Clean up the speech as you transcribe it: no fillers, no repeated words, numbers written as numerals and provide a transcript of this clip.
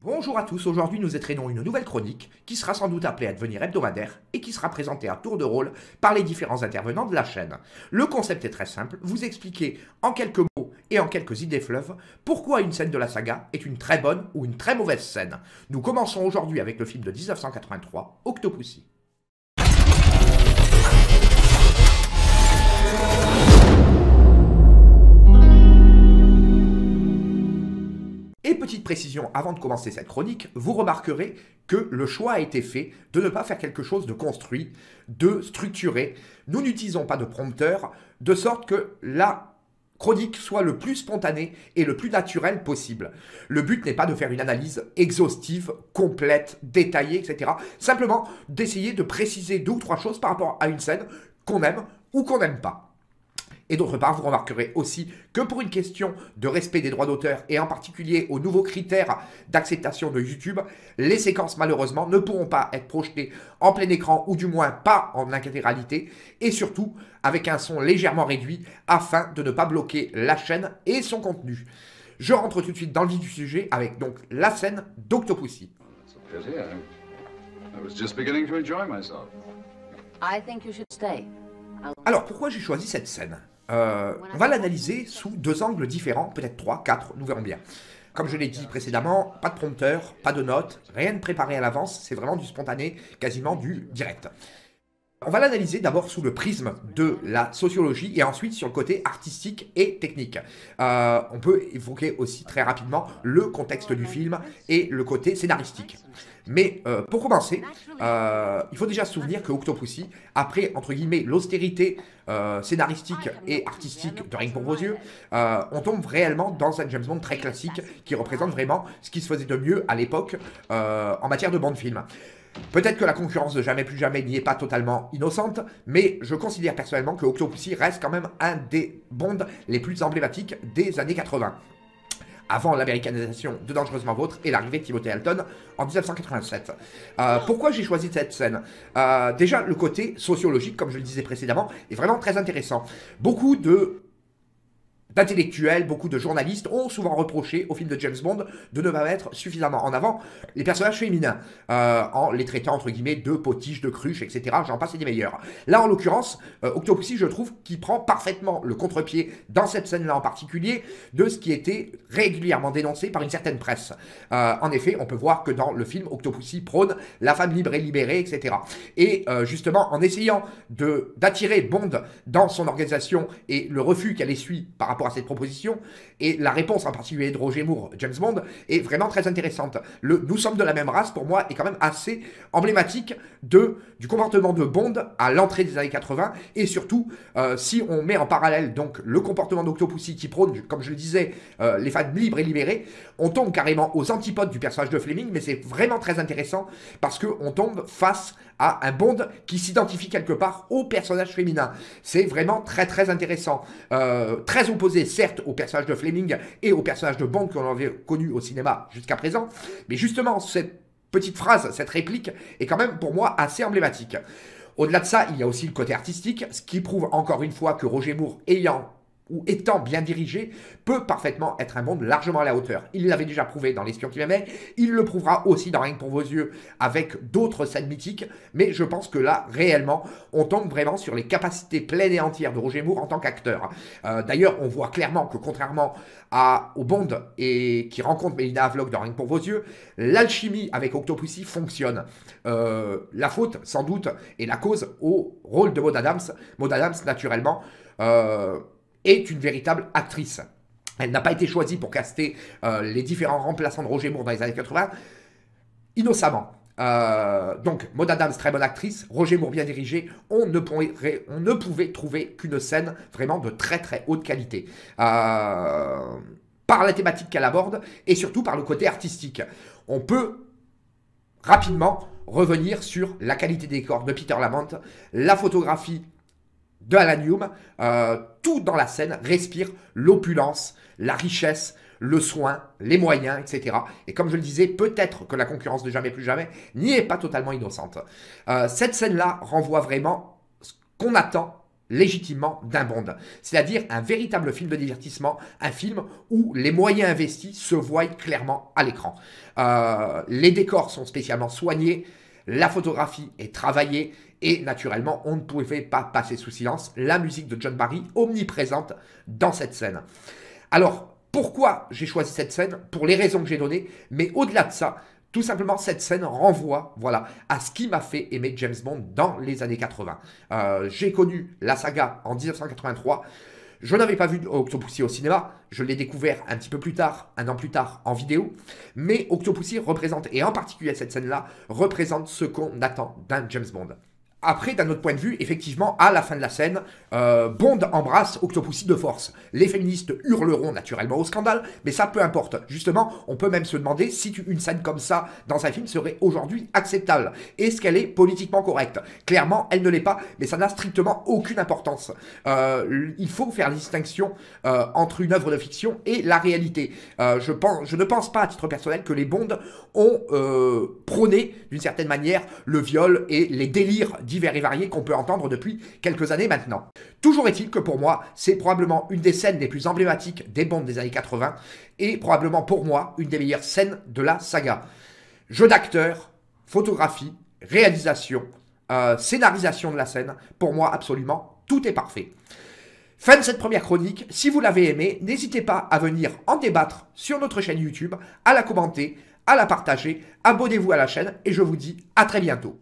Bonjour à tous, aujourd'hui nous entraînons une nouvelle chronique qui sera sans doute appelée à devenir hebdomadaire et qui sera présentée à tour de rôle par les différents intervenants de la chaîne. Le concept est très simple, vous expliquer en quelques mots et en quelques idées fleuves pourquoi une scène de la saga est une très bonne ou une très mauvaise scène. Nous commençons aujourd'hui avec le film de 1983, Octopussy. Et petite précision, avant de commencer cette chronique, vous remarquerez que le choix a été fait de ne pas faire quelque chose de construit, de structuré. Nous n'utilisons pas de prompteur, de sorte que la chronique soit le plus spontanée et le plus naturel possible. Le but n'est pas de faire une analyse exhaustive, complète, détaillée, etc. Simplement d'essayer de préciser deux ou trois choses par rapport à une scène qu'on aime ou qu'on n'aime pas. Et d'autre part, vous remarquerez aussi que pour une question de respect des droits d'auteur et en particulier aux nouveaux critères d'acceptation de YouTube, les séquences malheureusement ne pourront pas être projetées en plein écran ou du moins pas en intégralité et surtout avec un son légèrement réduit afin de ne pas bloquer la chaîne et son contenu. Je rentre tout de suite dans le vif du sujet avec donc la scène d'Octopussy. Alors pourquoi j'ai choisi cette scène ? On va l'analyser sous deux angles différents, peut-être trois, quatre, nous verrons bien. Comme je l'ai dit précédemment, pas de prompteur, pas de notes, rien de préparé à l'avance, c'est vraiment du spontané, quasiment du direct. On va l'analyser d'abord sous le prisme de la sociologie et ensuite sur le côté artistique et technique. On peut évoquer aussi très rapidement le contexte du film et le côté scénaristique. Mais pour commencer, il faut déjà se souvenir que Octopussy, après entre guillemets l'austérité scénaristique et artistique de Rien que pour vos yeux, on tombe réellement dans un James Bond très classique qui représente vraiment ce qui se faisait de mieux à l'époque en matière de Bond-film. Peut-être que la concurrence de Jamais plus jamais n'y est pas totalement innocente, mais je considère personnellement que Octopussy reste quand même un des Bonds les plus emblématiques des années 80. Avant l'américanisation de Dangereusement Vôtre et l'arrivée de Timothy Dalton en 1987. Pourquoi j'ai choisi cette scène ? Déjà, le côté sociologique, comme je le disais précédemment, est vraiment très intéressant. Beaucoup d'intellectuels, beaucoup de journalistes ont souvent reproché au film de James Bond de ne pas mettre suffisamment en avant les personnages féminins, en les traitant entre guillemets de potiches, de cruches, etc. J'en passe et des meilleurs. Là, en l'occurrence, Octopussy, je trouve qu'il prend parfaitement le contre-pied dans cette scène-là en particulier de ce qui était régulièrement dénoncé par une certaine presse. En effet, on peut voir que dans le film, Octopussy prône la femme libre et libérée, etc. Et justement, en essayant d'attirer Bond dans son organisation et le refus qu'elle essuie par rapport à cette proposition, et la réponse en particulier de Roger Moore, James Bond, est vraiment très intéressante. Le « nous sommes de la même race » pour moi est quand même assez emblématique du comportement de Bond à l'entrée des années 80, et surtout si on met en parallèle donc le comportement d'Octopussy qui prône, comme je le disais, les femmes libres et libérées, on tombe carrément aux antipodes du personnage de Fleming, mais c'est vraiment très intéressant parce qu'on tombe face à un Bond qui s'identifie quelque part au personnage féminin. C'est vraiment très très intéressant. Très opposé certes au personnage de Fleming et au personnage de Bond qu'on avait connu au cinéma jusqu'à présent, mais justement cette petite phrase, cette réplique est quand même pour moi assez emblématique. Au-delà de ça, il y a aussi le côté artistique, ce qui prouve encore une fois que Roger Moore étant bien dirigé, peut parfaitement être un Bond largement à la hauteur. Il l'avait déjà prouvé dans L'espion qui m'aimait, il le prouvera aussi dans Rien que pour vos yeux avec d'autres scènes mythiques, mais je pense que là, réellement, on tombe vraiment sur les capacités pleines et entières de Roger Moore en tant qu'acteur. D'ailleurs, on voit clairement que contrairement au Bond qui rencontre Melina Havelock dans Rien que pour vos yeux, l'alchimie avec Octopussy fonctionne. La faute, sans doute, est la cause au rôle de Maud Adams. Maud Adams, naturellement, est une véritable actrice. Elle n'a pas été choisie pour caster les différents remplaçants de Roger Moore dans les années 80 innocemment. Donc, Maud Adams, très bonne actrice, Roger Moore bien dirigé, on ne pouvait trouver qu'une scène vraiment de très très haute qualité. Par la thématique qu'elle aborde et surtout par le côté artistique. On peut rapidement revenir sur la qualité des décors de Peter Lamont, la photographie de Alan Hume, tout dans la scène respire l'opulence, la richesse, le soin, les moyens, etc. Et comme je le disais, peut-être que la concurrence de Jamais plus jamais n'y est pas totalement innocente. Cette scène-là renvoie vraiment ce qu'on attend légitimement d'un Bond. C'est-à-dire un véritable film de divertissement, un film où les moyens investis se voient clairement à l'écran. Les décors sont spécialement soignés, la photographie est travaillée et naturellement, on ne pouvait pas passer sous silence la musique de John Barry omniprésente dans cette scène. Alors, pourquoi j'ai choisi cette scène? Pour les raisons que j'ai données, mais au-delà de ça, tout simplement, cette scène renvoie, voilà, à ce qui m'a fait aimer James Bond dans les années 80. J'ai connu la saga en 1983. Je n'avais pas vu Octopussy au cinéma, je l'ai découvert un petit peu plus tard, un an plus tard, en vidéo. Mais Octopussy représente, et en particulier cette scène-là, représente ce qu'on attend d'un James Bond. Après, d'un autre point de vue, effectivement, à la fin de la scène, Bond embrasse Octopussy de force. Les féministes hurleront naturellement au scandale, mais ça peu importe. Justement, on peut même se demander si une scène comme ça dans un film serait aujourd'hui acceptable. Est-ce qu'elle est politiquement correcte? Clairement, elle ne l'est pas, mais ça n'a strictement aucune importance. Il faut faire la distinction entre une œuvre de fiction et la réalité. Je ne pense pas, à titre personnel, que les Bonds ont prôné, d'une certaine manière, le viol et les délires divers et variés qu'on peut entendre depuis quelques années maintenant. Toujours est-il que pour moi, c'est probablement une des scènes les plus emblématiques des Bonds des années 80 et probablement pour moi une des meilleures scènes de la saga. Jeu d'acteur, photographie, réalisation, scénarisation de la scène, pour moi absolument tout est parfait. Fin de cette première chronique, si vous l'avez aimé, n'hésitez pas à venir en débattre sur notre chaîne YouTube, à la commenter, à la partager, abonnez-vous à la chaîne et je vous dis à très bientôt.